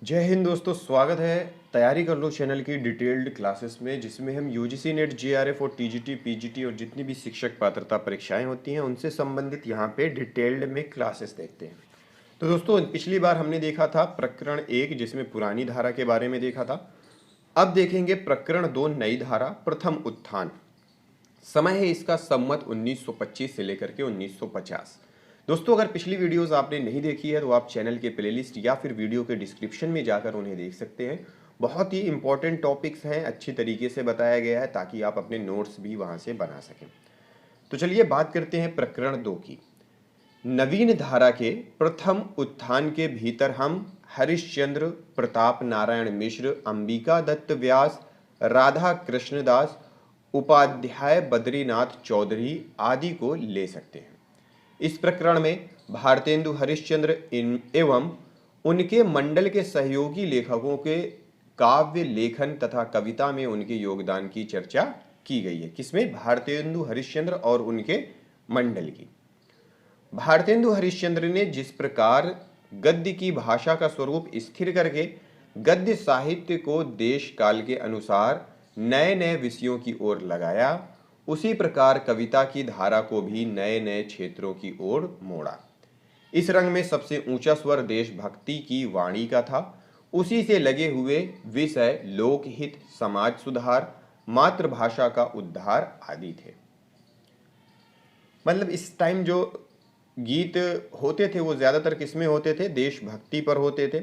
जय हिंद दोस्तों, स्वागत है तैयारी कर लो चैनल की डिटेल्ड क्लासेस में, जिसमें हम यूजीसी नेट, जेआरएफ और टीजीटी, पीजीटी और जितनी भी शिक्षक पात्रता परीक्षाएं होती हैं उनसे संबंधित यहाँ पे डिटेल्ड में क्लासेस देखते हैं। तो दोस्तों, पिछली बार हमने देखा था प्रकरण 1 जिसमें पुरानी धारा के बारे में देखा था। अब देखेंगे प्रकरण 2 नई धारा प्रथम उत्थान। समय है इसका संमत 1925 से लेकर के 1950। दोस्तों, अगर पिछली वीडियोस आपने नहीं देखी है तो आप चैनल के प्लेलिस्ट या फिर वीडियो के डिस्क्रिप्शन में जाकर उन्हें देख सकते हैं। बहुत ही इंपॉर्टेंट टॉपिक्स हैं, अच्छी तरीके से बताया गया है ताकि आप अपने नोट्स भी वहां से बना सकें। तो चलिए बात करते हैं प्रकरण 2 की। नवीन धारा के प्रथम उत्थान के भीतर हम हरिश्चंद्र, प्रताप नारायण मिश्र, अंबिका दत्त व्यास, राधा कृष्णदास, उपाध्याय बद्रीनाथ चौधरी आदि को ले सकते हैं। इस प्रकरण में भारतेंदु हरिश्चंद्र एवं उनके मंडल के सहयोगी लेखकों के काव्य लेखन तथा कविता में उनके योगदान की चर्चा की गई है। किसमें? भारतेंदु हरिश्चंद्र और उनके मंडल की। भारतेंदु हरिश्चंद्र ने जिस प्रकार गद्य की भाषा का स्वरूप स्थिर करके गद्य साहित्य को देश काल के अनुसार नए नए विषयों की ओर लगाया, उसी प्रकार कविता की धारा को भी नए नए क्षेत्रों की ओर मोड़ा। इस रंग में सबसे ऊंचा स्वर देशभक्ति की वाणी का था। उसी से लगे हुए विषय लोकहित, समाज सुधार, मातृभाषा का उद्धार आदि थे। मतलब इस टाइम जो गीत होते थे वो ज्यादातर किसमें होते थे? देशभक्ति पर होते थे।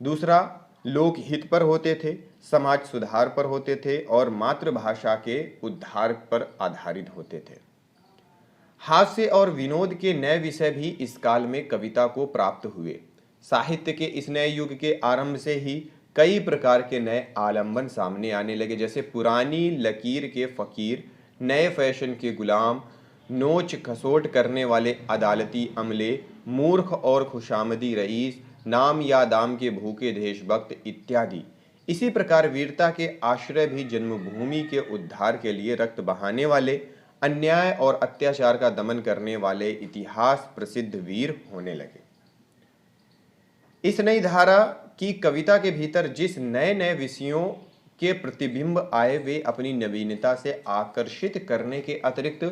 दूसरा, लोकहित पर होते थे, समाज सुधार पर होते थे और मातृभाषा के उद्धार पर आधारित होते थे। हास्य और विनोद के नए विषय भी इस काल में कविता को प्राप्त हुए। साहित्य के इस नए युग के आरंभ से ही कई प्रकार के नए आलंबन सामने आने लगे, जैसे पुरानी लकीर के फकीर, नए फैशन के गुलाम, नोच खसोट करने वाले अदालती अमले, मूर्ख और खुशामदी रईस, नाम या दाम के भूखे देशभक्त इत्यादि। इसी प्रकार वीरता के आश्रय भी जन्मभूमि के उद्धार के लिए रक्त बहाने वाले, अन्याय और अत्याचार का दमन करने वाले इतिहास प्रसिद्ध वीर होने लगे। इस नई धारा की कविता के भीतर जिस नए नए विषयों के प्रतिबिंब आए, वे अपनी नवीनता से आकर्षित करने के अतिरिक्त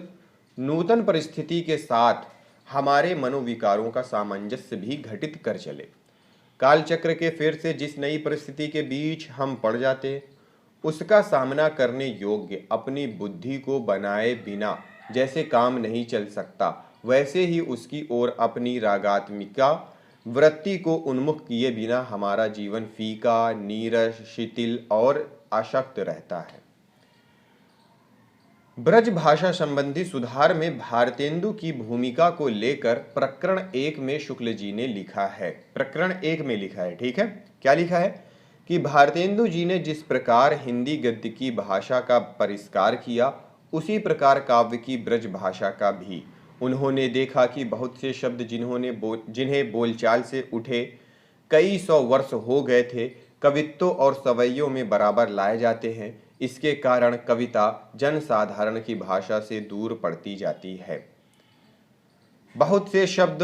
नूतन परिस्थिति के साथ हमारे मनोविकारों का सामंजस्य भी घटित कर चले। कालचक्र के फिर से जिस नई परिस्थिति के बीच हम पड़ जाते, उसका सामना करने योग्य अपनी बुद्धि को बनाए बिना जैसे काम नहीं चल सकता, वैसे ही उसकी ओर अपनी रागात्मिका वृत्ति को उन्मुख किए बिना हमारा जीवन फीका, नीरस, शिथिल और अशक्त रहता है। ब्रज भाषा संबंधी सुधार में भारतेंदु की भूमिका को लेकर प्रकरण 1 में शुक्ल जी ने लिखा है। प्रकरण 1 में लिखा है, ठीक है। क्या लिखा है कि भारतेंदु जी ने जिस प्रकार हिंदी गद्य की भाषा का परिष्कार किया, उसी प्रकार काव्य की ब्रज भाषा का भी। उन्होंने देखा कि बहुत से शब्द जिन्हें बोलचाल से उठे कई सौ वर्ष हो गए थे, कवित्तों और सवैयों में बराबर लाए जाते हैं। इसके कारण कविता जनसाधारण की भाषा से दूर पड़ती जाती है। बहुत से शब्द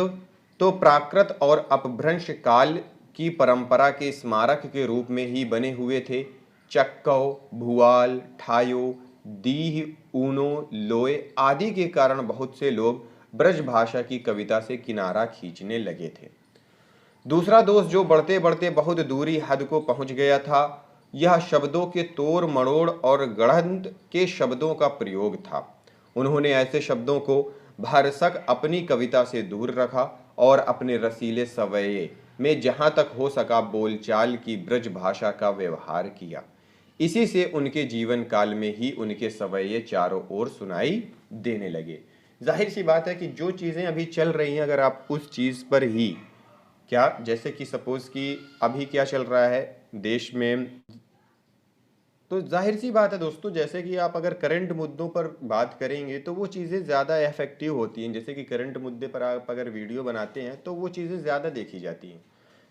तो प्राकृत और अपभ्रंश काल की परंपरा के स्मारक के रूप में ही बने हुए थे। चक्कव, भुआल, ठायो, दीह, ऊनो, लोय आदि के कारण बहुत से लोग ब्रज भाषा की कविता से किनारा खींचने लगे थे। दूसरा दोष जो बढ़ते बढ़ते बहुत दूरी हद को पहुंच गया था, यह शब्दों के तोड़ मड़ोड़ और गढ़ंत के शब्दों का प्रयोग था। उन्होंने ऐसे शब्दों को भरसक अपनी कविता से दूर रखा और अपने रसीले सवये में जहां तक हो सका बोलचाल की ब्रज भाषा का व्यवहार किया। इसी से उनके जीवन काल में ही उनके सवये चारों ओर सुनाई देने लगे। जाहिर सी बात है कि जो चीज़ें अभी चल रही हैं, अगर आप उस चीज़ पर ही क्या, जैसे कि सपोज कि अभी क्या चल रहा है देश में, तो जाहिर सी बात है दोस्तों, जैसे कि आप अगर करंट मुद्दों पर बात करेंगे तो वो चीज़ें ज़्यादा इफेक्टिव होती हैं। जैसे कि करंट मुद्दे पर आप अगर वीडियो बनाते हैं तो वो चीज़ें ज़्यादा देखी जाती हैं।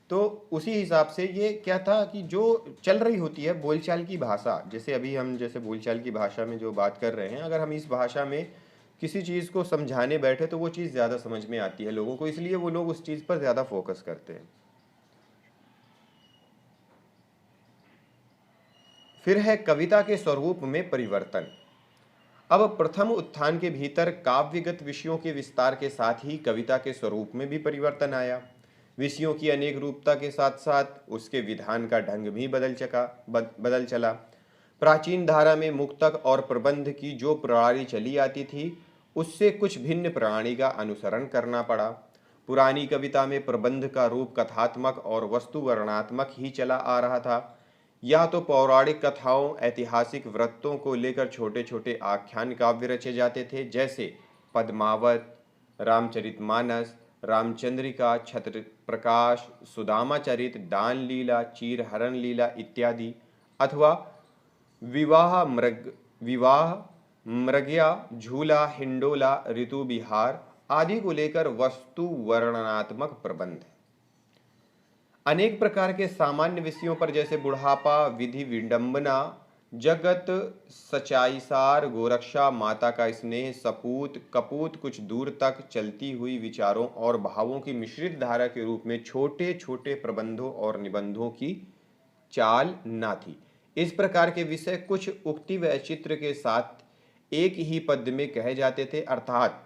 तो उसी हिसाब से ये क्या था कि जो चल रही होती है बोलचाल की भाषा, जैसे अभी हम जैसे बोलचाल की भाषा में जो बात कर रहे हैं, अगर हम इस भाषा में किसी चीज़ को समझाने बैठे तो वो चीज़ ज़्यादा समझ में आती है लोगों को, इसलिए वो लोग उस चीज़ पर ज़्यादा फोकस करते हैं। फिर है कविता के स्वरूप में परिवर्तन। अब प्रथम उत्थान के भीतर काव्यगत विषयों के विस्तार के साथ ही कविता के स्वरूप में भी परिवर्तन आया। विषयों की अनेक रूपता के साथ साथ उसके विधान का ढंग भी बदल चला। प्राचीन धारा में मुक्तक और प्रबंध की जो प्रणाली चली आती थी, उससे कुछ भिन्न प्रणाली का अनुसरण करना पड़ा। पुरानी कविता में प्रबंध का रूप कथात्मक और वस्तु वर्णनात्मक ही चला आ रहा था। या तो पौराणिक कथाओं, ऐतिहासिक वृत्तों को लेकर छोटे छोटे आख्यान काव्य रचे जाते थे, जैसे पद्मावत, रामचरितमानस, रामचंद्रिका, छत्र प्रकाश, सुदामाचरित, दान लीला, चीरहरण लीला इत्यादि, अथवा विवाह मृगया, झूला, हिंडोला, ऋतु विहार आदि को लेकर वस्तु वर्णनात्मक प्रबंध। अनेक प्रकार के सामान्य विषयों पर जैसे बुढ़ापा, विधि विडंबना, जगत सच्चाईसार, गोरक्षा, माता का स्नेह, सपूत, कपूत, कुछ दूर तक चलती हुई विचारों और भावों की मिश्रित धारा के रूप में छोटे छोटे प्रबंधों और निबंधों की चाल न थी। इस प्रकार के विषय कुछ उक्ति व चित्र के साथ एक ही पद्य में कहे जाते थे, अर्थात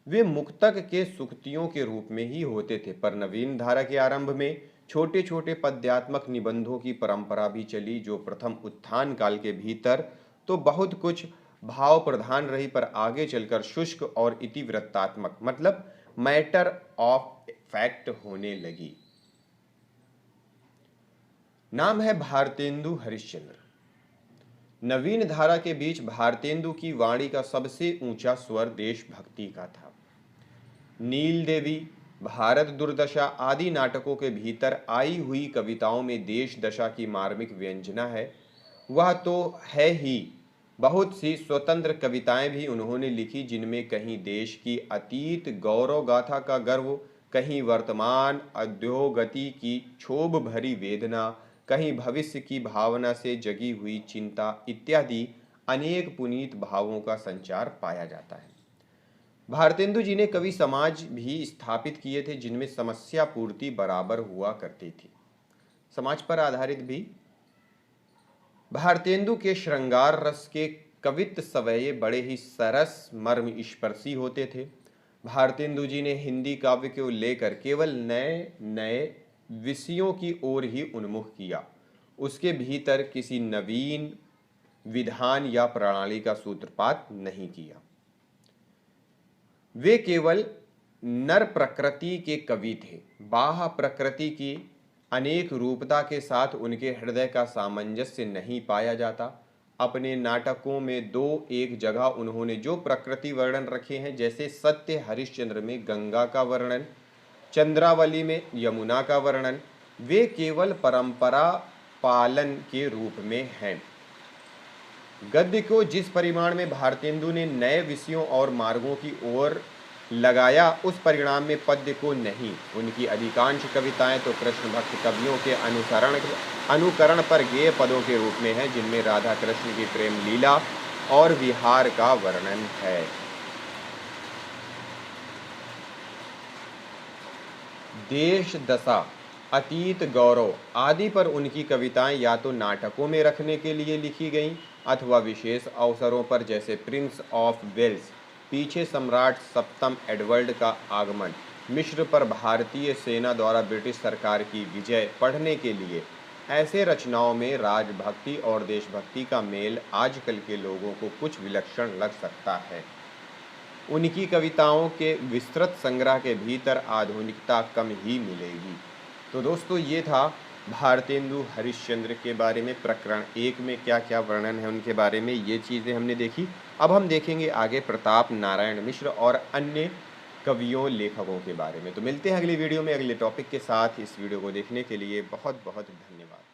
वे मुक्तक के सूक्तियों के रूप में ही होते थे। पर नवीन धारा के आरंभ में छोटे छोटे पद्यात्मक निबंधों की परंपरा भी चली, जो प्रथम उत्थान काल के भीतर तो बहुत कुछ भाव प्रधान रही, पर आगे चलकर शुष्क और इतिवृत्तात्मक मतलब मैटर ऑफ फैक्ट होने लगी। नाम है भारतेंदु हरिश्चंद्र। नवीन धारा के बीच भारतेंदु की वाणी का सबसे ऊंचा स्वर देशभक्ति का था। नील देवी, भारत दुर्दशा आदि नाटकों के भीतर आई हुई कविताओं में देश दशा की मार्मिक व्यंजना है, वह तो है ही। बहुत सी स्वतंत्र कविताएं भी उन्होंने लिखी, जिनमें कहीं देश की अतीत गौरव गाथा का गर्व, कहीं वर्तमान अधोगति की क्षोभ भरी वेदना, कहीं भविष्य की भावना से जगी हुई चिंता इत्यादि अनेक पुनीत भावों का संचार पाया जाता है। भारतेंदु जी ने कवि समाज भी स्थापित किए थे, जिनमें समस्या पूर्ति बराबर हुआ करती थी। समाज पर आधारित भी। भारतेंदु के श्रृंगार रस के कवित्व सवये बड़े ही सरस मर्म स्पर्शी होते थे। भारतेंदु जी ने हिंदी काव्य को लेकर केवल नए नए विषयों की ओर ही उन्मुख किया। उसके भीतर किसी नवीन विधान या प्रणाली का सूत्रपात नहीं किया। वे केवल नर प्रकृति के कवि थे। बाह्य प्रकृति की अनेक रूपता के साथ उनके हृदय का सामंजस्य नहीं पाया जाता। अपने नाटकों में दो एक जगह उन्होंने जो प्रकृति वर्णन रखे हैं, जैसे सत्य हरिश्चंद्र में गंगा का वर्णन, चंद्रावली में यमुना का वर्णन, वे केवल परंपरा पालन के रूप में हैं। गद्य को जिस परिमाण में भारतेंदु ने नए विषयों और मार्गों की ओर लगाया, उस परिणाम में पद्य को नहीं। उनकी अधिकांश कविताएं तो कृष्ण भक्त कवियों के अनुकरण पर गेय पदों के रूप में हैं, जिनमें राधा कृष्ण की प्रेम लीला और विहार का वर्णन है। देश दशा, अतीत गौरव आदि पर उनकी कविताएं या तो नाटकों में रखने के लिए लिखी गईं, अथवा विशेष अवसरों पर, जैसे प्रिंस ऑफ वेल्स, पीछे सम्राट सप्तम एडवर्ड का आगमन, मिस्र पर भारतीय सेना द्वारा ब्रिटिश सरकार की विजय पढ़ने के लिए। ऐसे रचनाओं में राजभक्ति और देशभक्ति का मेल आजकल के लोगों को कुछ विलक्षण लग सकता है। उनकी कविताओं के विस्तृत संग्रह के भीतर आधुनिकता कम ही मिलेगी। तो दोस्तों, ये था भारतेंदु हरिश्चंद्र के बारे में। प्रकरण 1 में क्या क्या वर्णन है उनके बारे में, ये चीज़ें हमने देखी। अब हम देखेंगे आगे प्रताप नारायण मिश्र और अन्य कवियों लेखकों के बारे में। तो मिलते हैं अगली वीडियो में अगले टॉपिक के साथ। इस वीडियो को देखने के लिए बहुत बहुत धन्यवाद।